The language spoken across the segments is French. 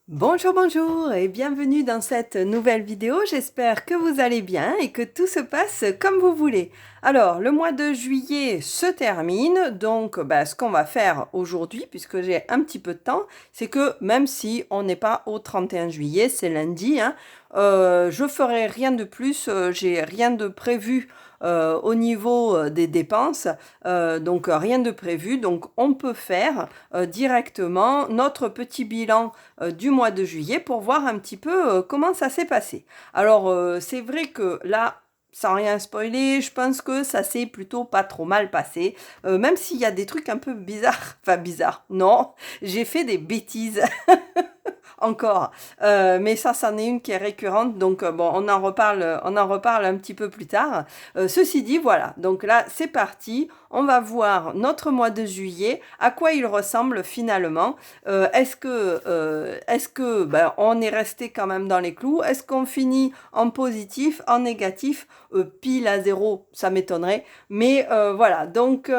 Bonjour, bonjour et bienvenue dans cette nouvelle vidéo. J'espère que vous allez bien et que tout se passe comme vous voulez. Alors, le mois de juillet se termine, donc ce qu'on va faire aujourd'hui, puisque j'ai un petit peu de temps, c'est que même si on n'est pas au 31 juillet, c'est lundi, hein, je ferai rien de plus, j'ai rien de prévu au niveau des dépenses, donc rien de prévu, donc on peut faire directement notre petit bilan du mois de juillet pour voir un petit peu comment ça s'est passé. Alors, c'est vrai que là, sans rien spoiler, je pense que ça s'est plutôt pas trop mal passé, même s'il y a des trucs un peu bizarres, enfin bizarres, non, j'ai fait des bêtises. Encore. Mais ça, c'en est une qui est récurrente, donc bon, on en reparle un petit peu plus tard. Ceci dit, voilà, donc là, c'est parti. On va voir notre mois de juillet, à quoi il ressemble finalement. Est-ce que on est resté quand même dans les clous? Est-ce qu'on finit en positif, en négatif? Pile à zéro, ça m'étonnerait. Mais voilà, donc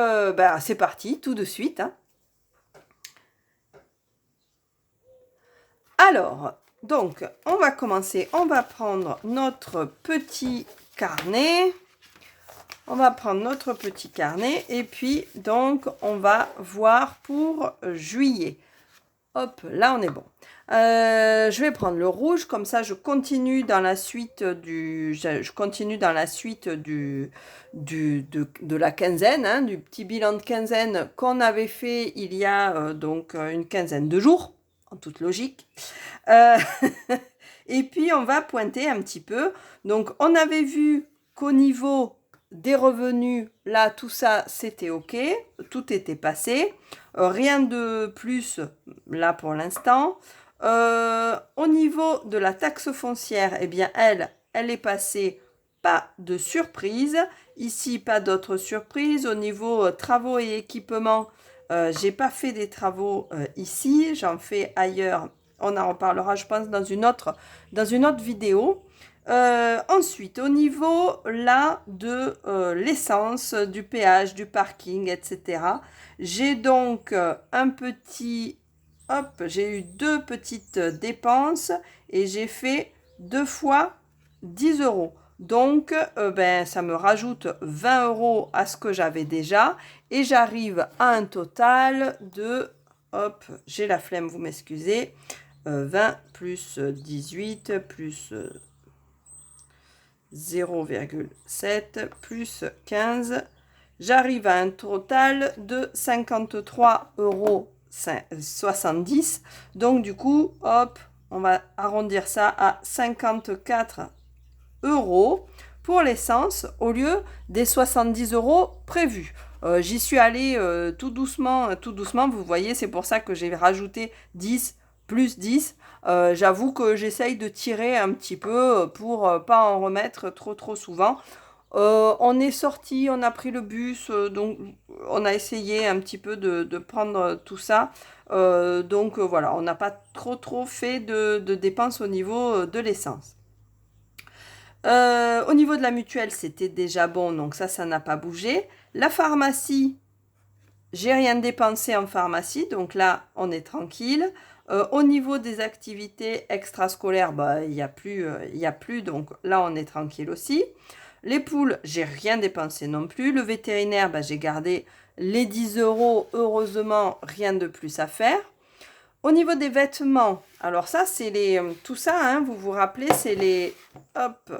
c'est parti, tout de suite, hein. Alors, donc, on va commencer. On va prendre notre petit carnet. On va prendre notre petit carnet et puis, donc, on va voir pour juillet. Hop, là, on est bon. Je vais prendre le rouge, comme ça, je continue dans la suite je continue dans la suite de la quinzaine, hein, du petit bilan de quinzaine qu'on avait fait il y a donc une quinzaine de jours, en toute logique. Euh, et puis, on va pointer un petit peu. Donc, on avait vu qu'au niveau des revenus, là, tout ça, c'était OK. Tout était passé. Rien de plus, là, pour l'instant. Au niveau de la taxe foncière, eh bien, elle est passée. Pas de surprise. Ici, pas d'autres surprises. Au niveau travaux et équipements, j'ai pas fait des travaux ici. J'en fais ailleurs. On en reparlera, je pense, dans une autre vidéo. Ensuite, au niveau là de l'essence, du péage, du parking, etc. J'ai donc un petit, hop, j'ai eu deux petites dépenses et j'ai fait 2 fois 10 euros. Donc, ça me rajoute 20 euros à ce que j'avais déjà et j'arrive à un total de, hop, j'ai la flemme, vous m'excusez, 20 plus 18 plus 0,7 plus 15. J'arrive à un total de 53,70 €. Donc du coup, hop, on va arrondir ça à 54 € pour l'essence au lieu des 70 € prévus. J'y suis allée tout doucement, vous voyez, c'est pour ça que j'ai rajouté 10 plus 10. J'avoue que j'essaye de tirer un petit peu pour pas en remettre trop souvent. On est sorti, on a pris le bus, donc on a essayé un petit peu de prendre tout ça. Donc voilà, on n'a pas trop fait de dépenses au niveau de l'essence. Au niveau de la mutuelle, c'était déjà bon, donc ça n'a pas bougé. La pharmacie, j'ai rien dépensé en pharmacie, donc là, on est tranquille. Au niveau des activités extrascolaires, il y a plus, donc là, on est tranquille aussi. Les poules, j'ai rien dépensé non plus. Le vétérinaire, j'ai gardé les 10 euros, heureusement, rien de plus à faire. Au niveau des vêtements, alors ça, c'est tout ça, hein, vous vous rappelez, c'est les, hop,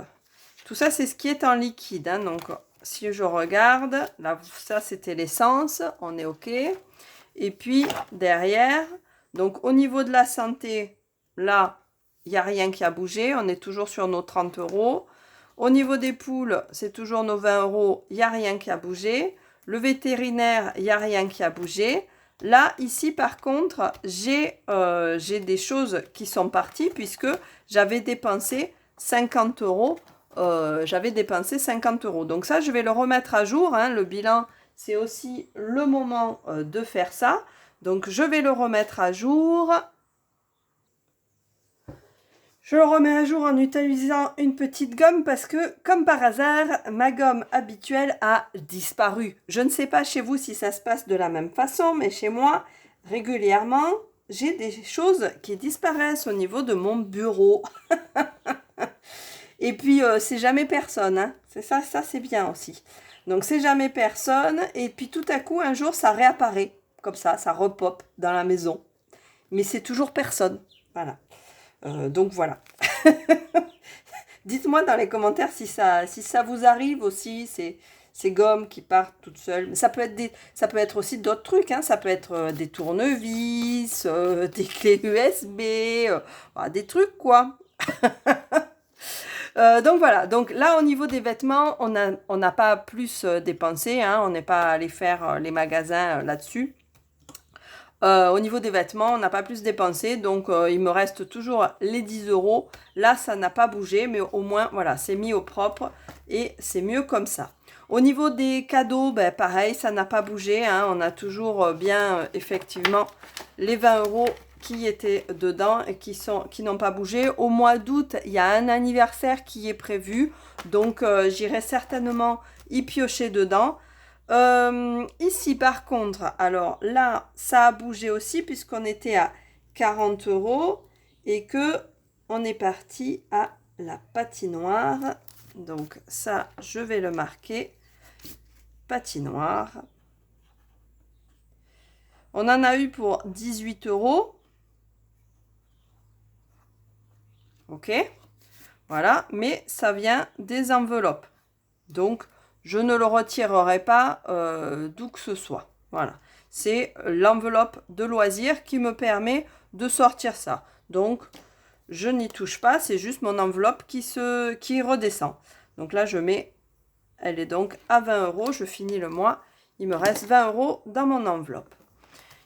tout ça, c'est ce qui est en liquide, hein, donc si je regarde, là, ça, c'était l'essence, on est OK. Et puis, derrière, donc au niveau de la santé, là, il n'y a rien qui a bougé, on est toujours sur nos 30 euros. Au niveau des poules, c'est toujours nos 20 euros, il n'y a rien qui a bougé. Le vétérinaire, il n'y a rien qui a bougé. Là, ici, par contre, j'ai des choses qui sont parties puisque j'avais dépensé 50 euros. J'avais dépensé 50 euros. Donc ça, je vais le remettre à jour, hein. Le bilan, c'est aussi le moment de faire ça. Donc, je vais le remettre à jour. Je le remets à jour en utilisant une petite gomme parce que, comme par hasard, ma gomme habituelle a disparu. Je ne sais pas chez vous si ça se passe de la même façon, mais chez moi, régulièrement, j'ai des choses qui disparaissent au niveau de mon bureau. Et puis, c'est jamais personne, hein. C'est ça, ça c'est bien aussi. Donc, c'est jamais personne. Et puis, tout à coup, un jour, ça réapparaît. Comme ça repop dans la maison. Mais c'est toujours personne. Voilà. Donc, voilà. Dites-moi dans les commentaires si ça vous arrive aussi, ces gommes qui partent toutes seules. Mais ça peut être aussi d'autres trucs, hein. Ça peut être des tournevis, des clés USB, voilà, des trucs quoi. Donc voilà, donc là au niveau des vêtements, on n'a pas plus dépensé, hein. On n'est pas allé faire les magasins là-dessus. Au niveau des vêtements, on n'a pas plus dépensé, donc il me reste toujours les 10 euros. Là, ça n'a pas bougé, mais au moins, voilà, c'est mis au propre et c'est mieux comme ça. Au niveau des cadeaux, ben, pareil, ça n'a pas bougé, hein. On a toujours bien, effectivement, les 20 euros qui étaient dedans et qui n'ont pas bougé. Au mois d'août, il y a un anniversaire qui est prévu, donc j'irai certainement y piocher dedans. Ici par contre, alors là ça a bougé aussi puisqu'on était à 40 euros et que on est parti à la patinoire. Donc ça je vais le marquer, patinoire. On en a eu pour 18 euros. Ok, voilà, mais ça vient des enveloppes. Donc je ne le retirerai pas d'où que ce soit. Voilà. C'est l'enveloppe de loisirs qui me permet de sortir ça. Donc, je n'y touche pas. C'est juste mon enveloppe qui redescend. Donc là, je mets... Elle est donc à 20 euros. Je finis le mois. Il me reste 20 euros dans mon enveloppe.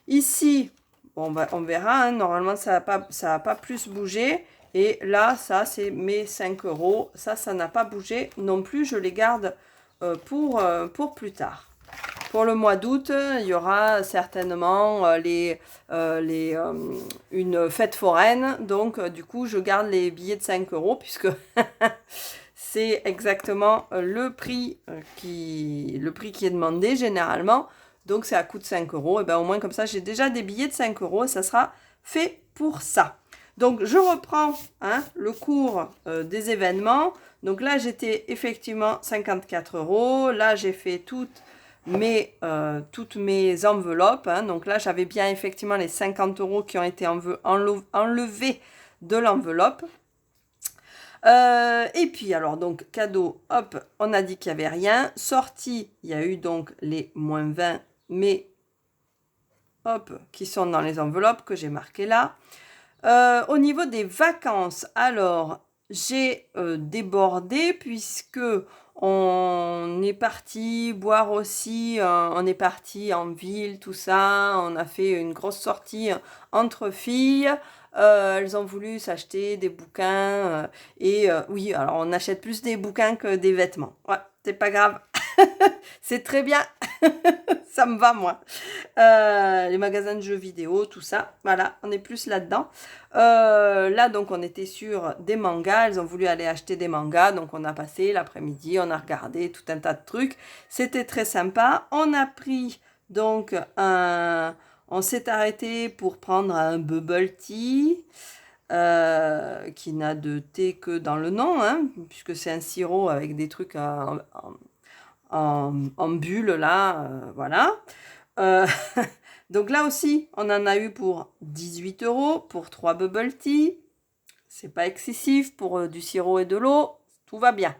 Ici, bon, on verra. Hein, normalement, ça va pas plus bouger. Et là, ça, c'est mes 5 euros. Ça n'a pas bougé non plus. Je les garde pour plus tard. Pour le mois d'août, il y aura certainement une fête foraine. Donc, du coup, je garde les billets de 5 euros puisque c'est exactement le prix qui est demandé généralement. Donc, c'est à coût de 5 euros. Et bien, au moins, comme ça, j'ai déjà des billets de 5 euros et ça sera fait pour ça. Donc, je reprends le cours des événements. Donc là, j'étais effectivement 54 euros. Là, j'ai fait toutes mes enveloppes. Hein. Donc là, j'avais bien effectivement les 50 euros qui ont été enlevés de l'enveloppe. Et puis, alors, donc, cadeau, hop, on a dit qu'il n'y avait rien. Sortie, il y a eu donc les moins 20, mais hop, qui sont dans les enveloppes que j'ai marquées là. Au niveau des vacances, alors j'ai débordé puisque on est parti boire aussi, on est parti en ville, tout ça, on a fait une grosse sortie entre filles. Elles ont voulu s'acheter des bouquins et oui, alors on achète plus des bouquins que des vêtements. Ouais, c'est pas grave. C'est très bien. Ça me va, moi. Les magasins de jeux vidéo, tout ça. Voilà, on est plus là-dedans. Là, donc, on était sur des mangas. Elles ont voulu aller acheter des mangas. Donc, on a passé l'après-midi, on a regardé tout un tas de trucs. C'était très sympa. On a pris, donc, on s'est arrêté pour prendre un bubble tea. Qui n'a de thé que dans le nom, hein, puisque c'est un sirop avec des trucs en bulle, là, voilà. Donc là aussi, on en a eu pour 18 euros pour 3 bubble tea. C'est pas excessif pour du sirop et de l'eau. Tout va bien.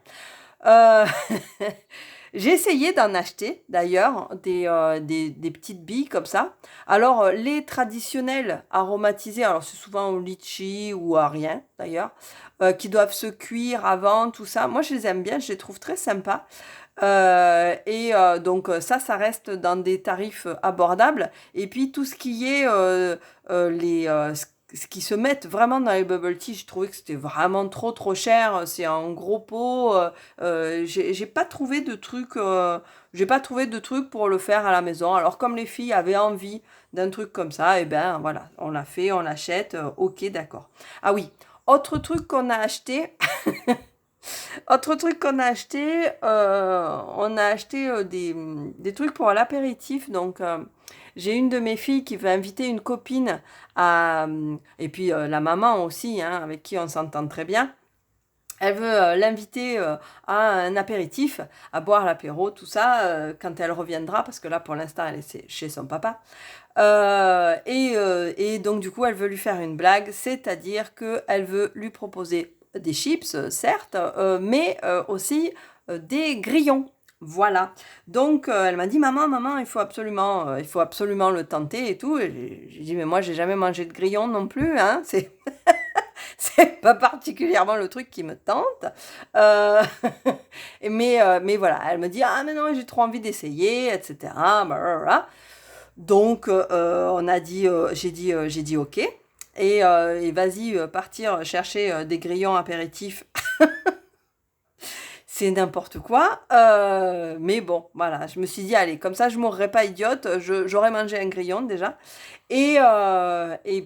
J'ai essayé d'en acheter, d'ailleurs, des petites billes comme ça. Alors, les traditionnels aromatisés, alors c'est souvent au litchi ou à rien, d'ailleurs, qui doivent se cuire avant, tout ça. Moi, je les aime bien, je les trouve très sympas. Donc ça reste dans des tarifs abordables. Et puis tout ce qui est ce qui se mettent vraiment dans les bubble tea, j'ai trouvé que c'était vraiment trop cher. C'est en gros pot. J'ai pas trouvé de truc. J'ai pas trouvé de truc pour le faire à la maison. Alors comme les filles avaient envie d'un truc comme ça, et ben voilà, on l'a fait, on l'achète. Ok, d'accord. Ah oui, autre truc qu'on a acheté. Autre truc qu'on a acheté, on a acheté des trucs pour l'apéritif. Donc, j'ai une de mes filles qui veut inviter une copine et puis la maman aussi, hein, avec qui on s'entend très bien. Elle veut l'inviter à un apéritif, à boire l'apéro, tout ça, quand elle reviendra, parce que là, pour l'instant, elle est chez son papa. Et donc, du coup, elle veut lui faire une blague, c'est-à-dire qu'elle veut lui proposer des chips, certes, mais aussi des grillons. Voilà. Donc, elle m'a dit, maman, il faut absolument le tenter et tout. Et j'ai dit, mais moi, j'ai jamais mangé de grillons non plus, hein. C'est pas particulièrement le truc qui me tente. Euh, mais voilà, elle me dit, ah, mais non, j'ai trop envie d'essayer, etc. Blablabla. Donc, j'ai dit OK. Et vas-y, partir chercher des grillons apéritifs, c'est n'importe quoi. Mais bon, voilà, je me suis dit, allez, comme ça, je mourrais pas idiote. J'aurais mangé un grillon déjà. Et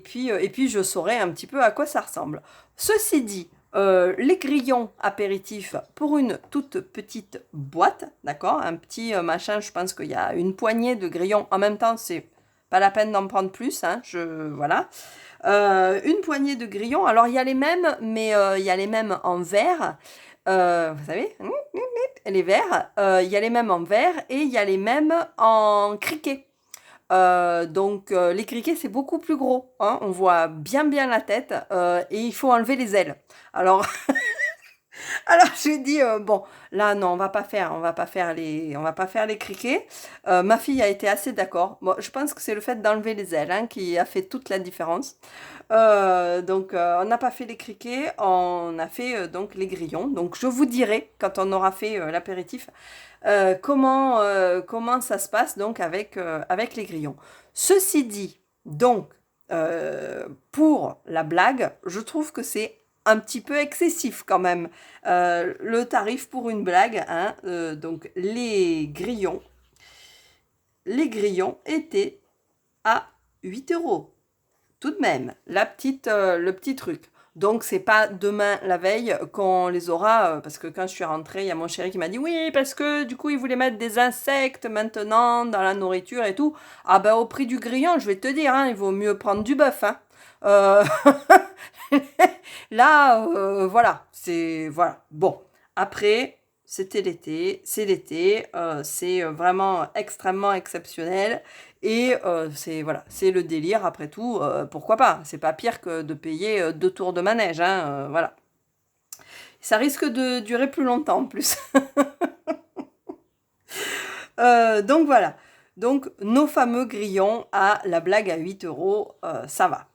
puis, je saurais un petit peu à quoi ça ressemble. Ceci dit, les grillons apéritifs pour une toute petite boîte, d'accord? Un petit machin, je pense qu'il y a une poignée de grillons. En même temps, c'est pas la peine d'en prendre plus, hein, voilà. Une poignée de grillons. Alors, il y a les mêmes, mais il y a les mêmes en verre. Vous savez, les verres. Il y a les mêmes en verre et il y a les mêmes en criquet. Donc les criquets c'est beaucoup plus gros, hein, on voit bien la tête et il faut enlever les ailes. Alors alors j'ai dit bon là non on va pas faire les criquets. Ma fille a été assez d'accord. Bon, je pense que c'est le fait d'enlever les ailes hein, qui a fait toute la différence. Donc on n'a pas fait les criquets, on a fait donc les grillons. Donc je vous dirai quand on aura fait l'apéritif comment ça se passe donc avec les grillons. Ceci dit, donc pour la blague, je trouve que c'est un petit peu excessif quand même. Le tarif pour une blague, hein, donc les grillons étaient à 8 euros. Tout de même, le petit truc. Donc, c'est pas demain, la veille, qu'on les aura, parce que quand je suis rentrée, il y a mon chéri qui m'a dit, oui, parce que du coup, il voulait mettre des insectes maintenant dans la nourriture et tout. Ah ben, au prix du grillon, je vais te dire, hein, il vaut mieux prendre du bœuf, hein. Euh, Là, voilà, voilà. Bon, après, c'était l'été, c'est l'été, c'est vraiment extrêmement exceptionnel. Et voilà, c'est le délire après tout, pourquoi pas? C'est pas pire que de payer 2 tours de manège, hein, voilà. Ça risque de durer plus longtemps en plus. Donc voilà. Donc nos fameux grillons à la blague à 8 euros, ça va.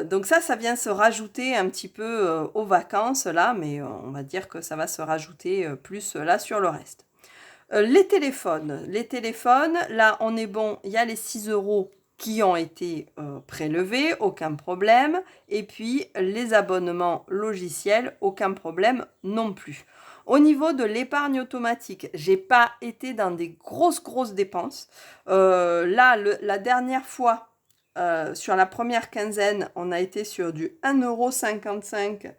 Donc ça vient se rajouter un petit peu aux vacances là, mais on va dire que ça va se rajouter plus là sur le reste. Les téléphones, là on est bon, il y a les 6 euros qui ont été prélevés, aucun problème. Et puis les abonnements logiciels, aucun problème non plus. Au niveau de l'épargne automatique, j'ai pas été dans des grosses dépenses. Là, la dernière fois, sur la première quinzaine, on a été sur du 1,55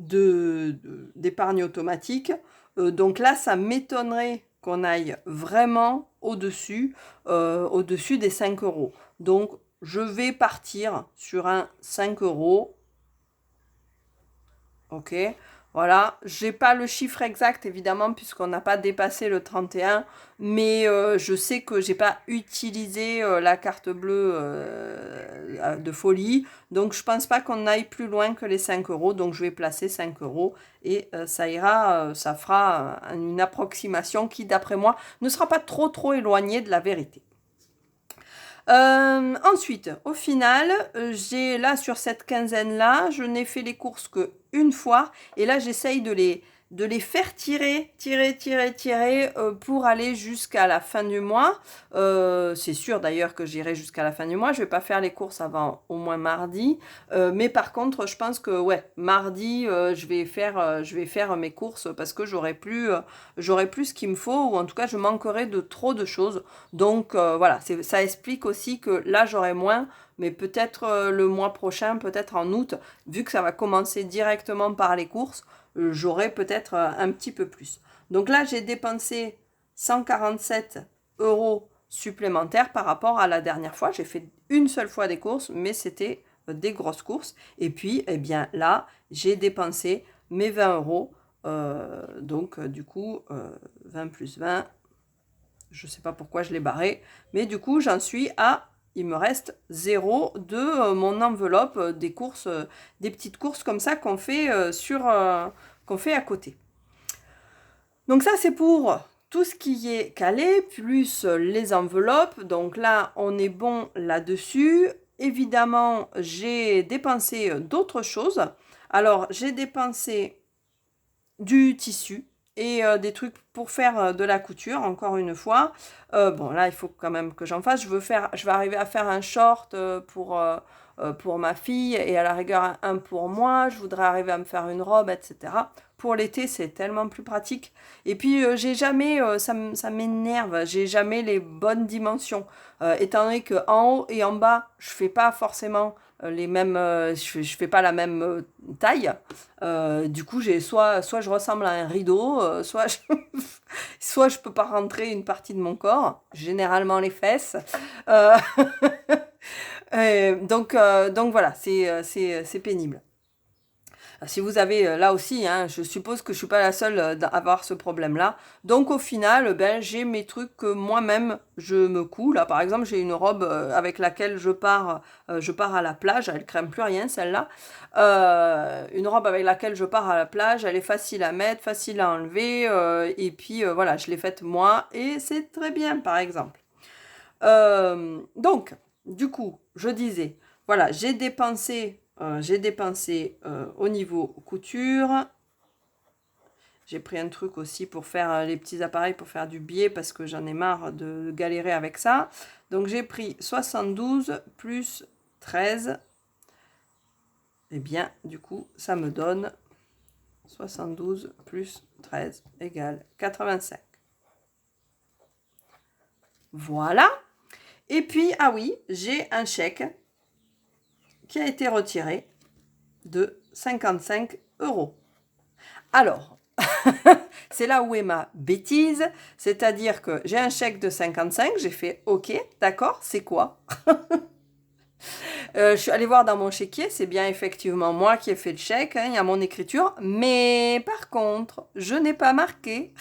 € d'épargne automatique. Donc là, ça m'étonnerait qu'on aille vraiment au-dessus des 5 euros. Donc, je vais partir sur un 5 euros. Ok, voilà. J'ai pas le chiffre exact, évidemment, puisqu'on n'a pas dépassé le 31. Mais je sais que j'ai pas utilisé la carte bleue de folie. Donc, je pense pas qu'on aille plus loin que les 5 euros. Donc, je vais placer 5 euros. Et ça ira, ça fera une approximation qui, d'après moi, ne sera pas trop éloignée de la vérité. Ensuite, au final, j'ai là sur cette quinzaine-là, je n'ai fait les courses que une fois. Et là, j'essaye de les faire tirer pour aller jusqu'à la fin du mois. C'est sûr d'ailleurs que j'irai jusqu'à la fin du mois. Je vais pas faire les courses avant au moins mardi. Mais par contre, je pense que ouais, mardi, je vais faire mes courses parce que j'aurai plus ce qu'il me faut, ou en tout cas, je manquerai de trop de choses. Donc voilà, ça explique aussi que là, j'aurai moins mais peut-être le mois prochain, peut-être en août, vu que ça va commencer directement par les courses, j'aurai peut-être un petit peu plus. Donc là, j'ai dépensé 147 € supplémentaires par rapport à la dernière fois. J'ai fait une seule fois des courses, mais c'était des grosses courses. Et puis, eh bien là, j'ai dépensé mes 20 €. Donc, du coup, 20 plus 20, je ne sais pas pourquoi je l'ai barré, mais du coup, j'en suis à, il me reste 0 de mon enveloppe des courses, des petites courses comme ça qu'on fait, qu'on fait à côté. Donc ça, c'est pour tout ce qui est calé, plus les enveloppes. Donc là, on est bon là-dessus. Évidemment, j'ai dépensé d'autres choses. Alors, j'ai dépensé du tissu et des trucs pour faire de la couture, encore une fois. Bon, là, il faut quand même que j'en fasse. Je vais arriver à faire un short pour ma fille et à la rigueur un pour moi. Je voudrais arriver à me faire une robe, etc. Pour l'été, c'est tellement plus pratique. Et puis, j'ai jamais, ça m'énerve, j'ai jamais les bonnes dimensions. Étant donné qu'en haut et en bas, je fais pas forcément les mêmes, je fais pas la même taille. Du coup, soit je ressemble à un rideau, soit je peux pas rentrer une partie de mon corps, généralement les fesses. Euh, donc voilà, c'est pénible. Si vous avez là aussi, hein, je suppose que je suis pas la seule à avoir ce problème-là. Donc au final, ben, j'ai mes trucs que moi-même je me couds. Là par exemple, j'ai une robe avec laquelle je pars à la plage. Elle crème plus rien celle-là. Une robe avec laquelle je pars à la plage. Elle est facile à mettre, facile à enlever. Et puis voilà, je l'ai faite moi et c'est très bien par exemple. Donc, du coup, je disais, voilà, j'ai dépensé au niveau couture. J'ai pris un truc aussi pour faire les petits appareils pour faire du biais parce que j'en ai marre de galérer avec ça. Donc j'ai pris 72 plus 13. Et bien, du coup, ça me donne 72 plus 13 égale 85. Voilà. Et puis, ah oui, j'ai un chèque qui a été retiré de 55 €. Alors, c'est là où est ma bêtise, c'est-à-dire que j'ai un chèque de 55, j'ai fait OK, d'accord, c'est quoi? Je suis allée voir dans mon chéquier, c'est bien effectivement moi qui ai fait le chèque, hein, il y a mon écriture, mais par contre, je n'ai pas marqué.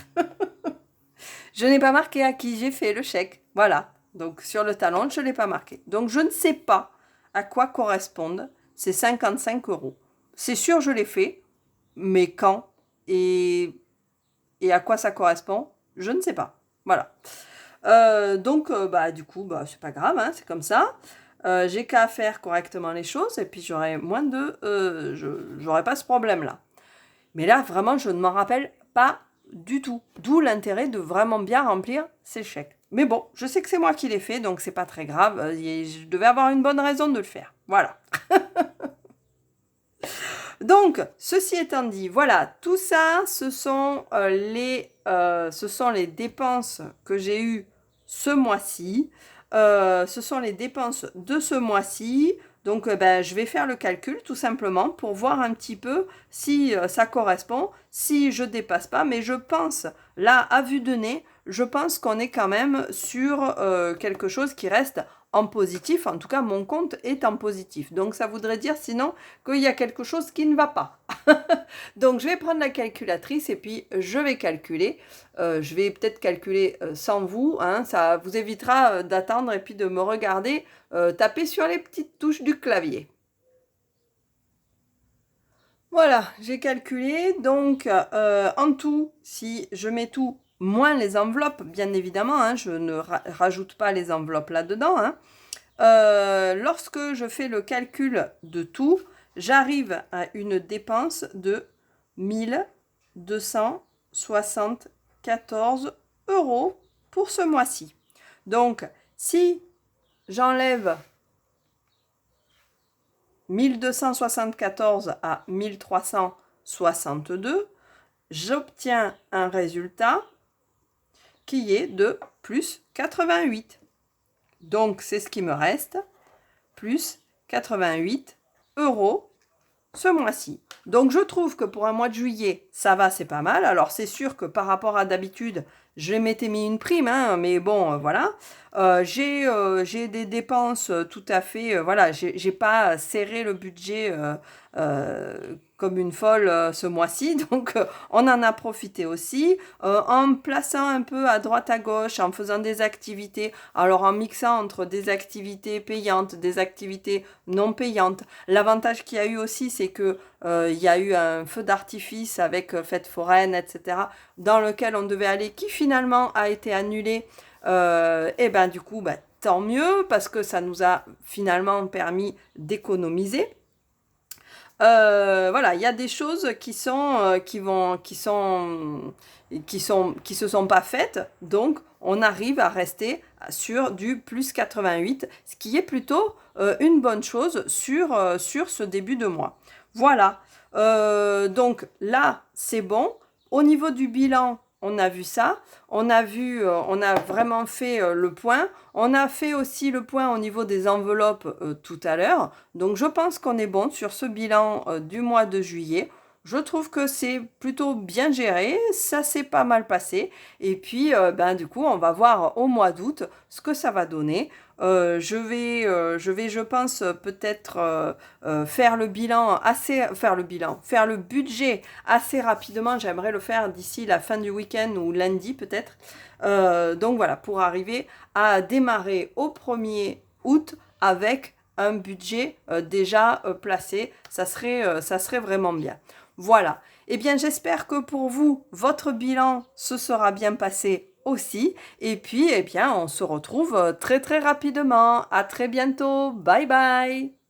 Je n'ai pas marqué à qui j'ai fait le chèque. Voilà, donc sur le talon, je ne l'ai pas marqué. Donc je ne sais pas à quoi correspondent ces 55 €. C'est sûr, je l'ai fait, mais quand et à quoi ça correspond, je ne sais pas. Voilà. Donc, bah, du coup, bah, c'est pas grave, hein, c'est comme ça. J'ai qu'à faire correctement les choses et puis j'aurai moins de... j'aurai pas ce problème-là. Mais là, vraiment, je ne m'en rappelle pas du tout. D'où l'intérêt de vraiment bien remplir ces chèques. Mais bon, je sais que c'est moi qui l'ai fait, donc c'est pas très grave. Je devais avoir une bonne raison de le faire. Voilà. Donc, ceci étant dit, voilà, tout ça, ce sont les dépenses que j'ai eues ce mois-ci. Ce sont les dépenses de ce mois-ci. Donc, ben, je vais faire le calcul tout simplement pour voir un petit peu si ça correspond, si je dépasse pas. Mais je pense, là, à vue de nez, je pense qu'on est quand même sur quelque chose qui reste en positif. En tout cas, mon compte est en positif. Donc, ça voudrait dire sinon qu'il y a quelque chose qui ne va pas. Donc, je vais prendre la calculatrice et puis je vais calculer. Je vais peut-être calculer sans vous. Hein, ça vous évitera d'attendre et puis de me regarder taper sur les petites touches du clavier. Voilà, j'ai calculé. Donc, en tout, si je mets tout, moins les enveloppes, bien évidemment, hein, je ne rajoute pas les enveloppes là-dedans. Hein, lorsque je fais le calcul de tout, j'arrive à une dépense de 1274 € pour ce mois-ci. Donc, si j'enlève 1274 à 1362, j'obtiens un résultat qui est de plus 88. Donc, c'est ce qui me reste, plus 88 € ce mois-ci. Donc, je trouve que pour un mois de juillet, ça va, c'est pas mal. Alors, c'est sûr que par rapport à d'habitude, je m'étais mis une prime, hein, mais bon, voilà. J'ai des dépenses tout à fait... voilà, j'ai pas serré le budget comme une folle ce mois-ci. Donc, on en a profité aussi. En plaçant un peu à droite à gauche, en faisant des activités. Alors, en mixant entre des activités payantes, des activités non payantes. L'avantage qu'il y a eu aussi, c'est que il y a eu un feu d'artifice avec fête foraine, etc., dans lequel on devait aller, qui finalement a été annulé. Et ben du coup, ben, tant mieux, parce que ça nous a finalement permis d'économiser. Voilà, il y a des choses qui se sont pas faites, donc on arrive à rester sur du plus 88, ce qui est plutôt une bonne chose sur ce début de mois. Voilà, donc là, c'est bon. Au niveau du bilan, on a vu ça. On a vraiment fait le point. On a fait aussi le point au niveau des enveloppes tout à l'heure. Donc, je pense qu'on est bon sur ce bilan du mois de juillet. Je trouve que c'est plutôt bien géré, ça s'est pas mal passé. Et puis, ben, du coup, on va voir au mois d'août ce que ça va donner. Je pense, peut-être faire le budget assez rapidement. J'aimerais le faire d'ici la fin du week-end ou lundi peut-être. Donc voilà, pour arriver à démarrer au 1er août avec un budget déjà placé. Ça serait vraiment bien. Voilà. Eh bien, j'espère que pour vous, votre bilan se sera bien passé aussi. Et puis, eh bien, on se retrouve très très rapidement. À très bientôt. Bye bye.